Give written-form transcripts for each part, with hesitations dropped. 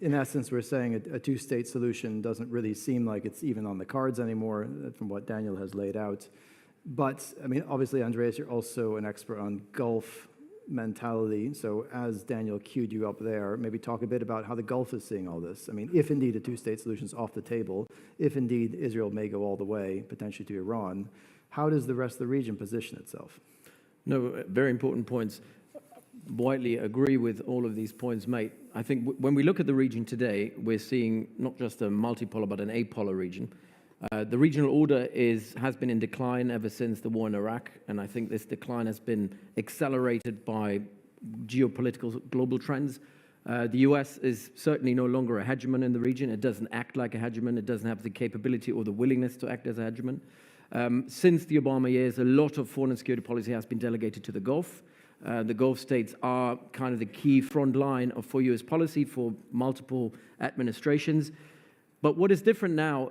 in essence, we're saying a two-state solution doesn't really seem like it's even on the cards anymore from what Daniel has laid out. But, I mean, obviously, Andreas, you're also an expert on Gulf mentality. So as Daniel queued you up there, maybe talk a bit about how the Gulf is seeing all this. I mean, if indeed a two-state solution is off the table, if indeed Israel may go all the way, potentially to Iran, how does the rest of the region position itself? No, very important points. Widely agree with all of these points made. I think when we look at the region today, we're seeing not just a multipolar, but an apolar region. The regional order has been in decline ever since the war in Iraq, and I think this decline has been accelerated by geopolitical global trends. The US is certainly no longer a hegemon in the region. It doesn't act like a hegemon. It doesn't have the capability or the willingness to act as a hegemon. Since the Obama years, a lot of foreign and security policy has been delegated to the Gulf. The Gulf states are kind of the key front line for US policy for multiple administrations. But what is different now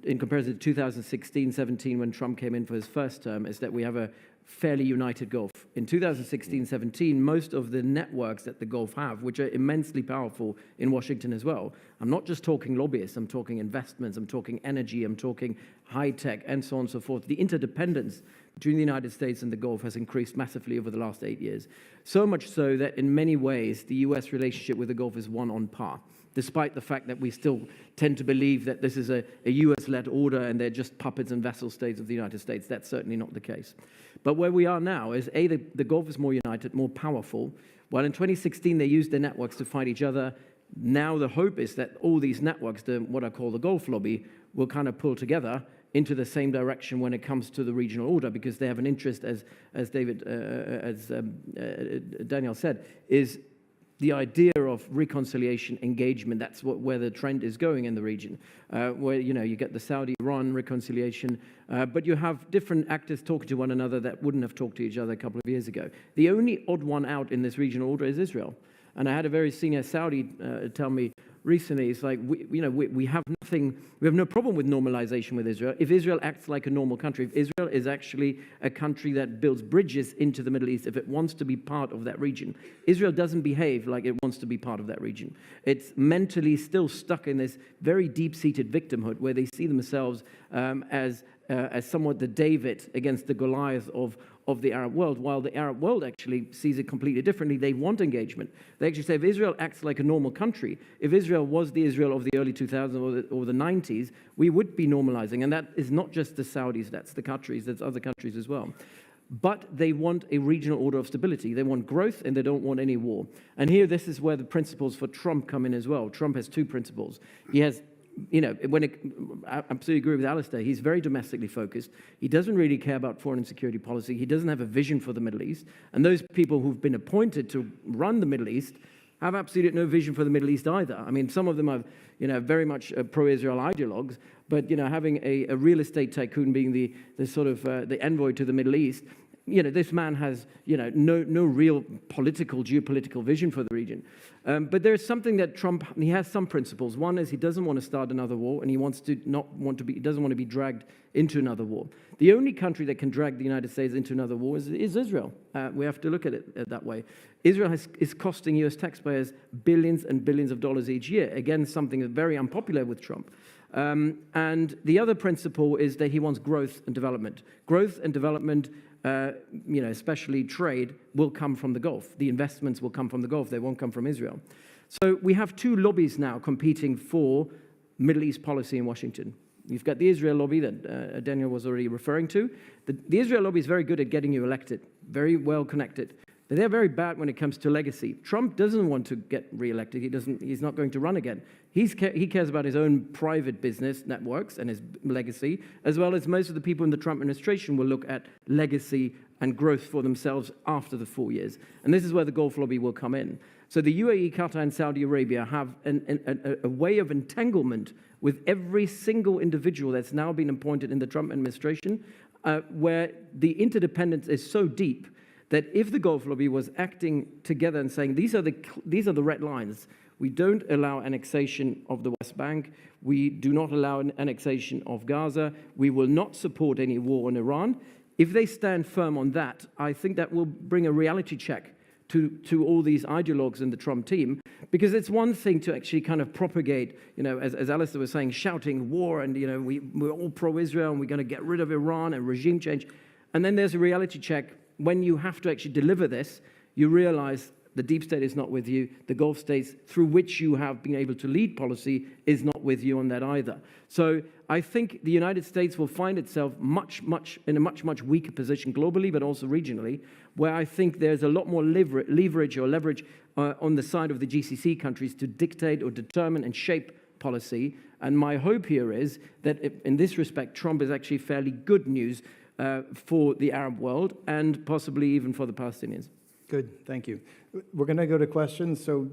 in comparison to 2016-17 when Trump came in for his first term is that we have a fairly united Gulf. In 2016-17, most of the networks that the Gulf have, which are immensely powerful in Washington as well, I'm not just talking lobbyists, I'm talking investments, I'm talking energy, I'm talking high tech, and so on and so forth. The interdependence between the United States and the Gulf has increased massively over the last 8 years. So much so that in many ways, the US relationship with the Gulf is one on par, despite the fact that we still tend to believe that this is a US-led order and they're just puppets and vassal states of the United States. That's certainly not the case. But where we are now is, the Gulf is more united, more powerful. While in 2016 they used their networks to fight each other, now the hope is that all these networks, what I call the Gulf lobby, will kind of pull together into the same direction when it comes to the regional order, because they have an interest, as Daniel said, is the idea of reconciliation, engagement. That's where the trend is going in the region, where you get the Saudi-Iran reconciliation, but you have different actors talking to one another that wouldn't have talked to each other a couple of years ago. The only odd one out in this regional order is Israel. And I had a very senior Saudi tell me recently, it's like, we have no problem with normalization with Israel. If Israel acts like a normal country, if Israel is actually a country that builds bridges into the Middle East, if it wants to be part of that region, Israel doesn't behave like it wants to be part of that region. It's mentally still stuck in this very deep-seated victimhood where they see themselves as somewhat the David against the Goliath of the Arab world, while the Arab world actually sees it completely differently. They want engagement. They actually say if Israel acts like a normal country, if Israel was the Israel of the early 2000s or the 90s, we would be normalizing. And that is not just the Saudis, that's the Qataris, that's other countries as well. But they want a regional order of stability. They want growth and they don't want any war. And here, this is where the principles for Trump come in as well. Trump has two principles. He has I absolutely agree with Alistair. He's very domestically focused. He doesn't really care about foreign and security policy. He doesn't have a vision for the Middle East. And those people who've been appointed to run the Middle East have absolutely no vision for the Middle East either. I mean, some of them are, very much pro-Israel ideologues, but, having a real estate tycoon being the sort of the envoy to the Middle East, this man has, no real geopolitical vision for the region. But there's something that he has some principles. One is he doesn't want to start another war, and he doesn't want to be dragged into another war. The only country that can drag the United States into another war is Israel. We have to look at it that way. Israel is costing US taxpayers billions and billions of dollars each year. Again, something that's very unpopular with Trump. And the other principle is that he wants growth and development. Growth and development, especially trade, will come from the Gulf. The investments will come from the Gulf. They won't come from Israel. So we have two lobbies now competing for Middle East policy in Washington. You've got the Israel lobby that Daniel was already referring to. The Israel lobby is very good at getting you elected, very well connected. But they're very bad when it comes to legacy. Trump doesn't want to get reelected. He's not going to run again. He cares about his own private business networks and his legacy, as well as most of the people in the Trump administration will look at legacy and growth for themselves after the 4 years. And this is where the Gulf lobby will come in. So the UAE, Qatar, and Saudi Arabia have a way of entanglement with every single individual that's now been appointed in the Trump administration, where the interdependence is so deep that if the Gulf lobby was acting together and saying, these are the red lines, we don't allow annexation of the West Bank, we do not allow an annexation of Gaza, we will not support any war on Iran. If they stand firm on that, I think that will bring a reality check to all these ideologues in the Trump team, Because it's one thing to actually kind of propagate, as Alistair was saying, shouting war and, we're all pro-Israel and we're going to get rid of Iran and regime change. And then there's a reality check. When you have to actually deliver this, you realize the deep state is not with you. The Gulf states through which you have been able to lead policy is not with you on that either. So I think the United States will find itself in a much weaker position globally, but also regionally, where I think there's a lot more leverage on the side of the GCC countries to dictate or determine and shape policy. And my hope here is that in this respect, Trump is actually fairly good news for the Arab world and possibly even for the Palestinians. Good, thank you. We're going to go to questions. So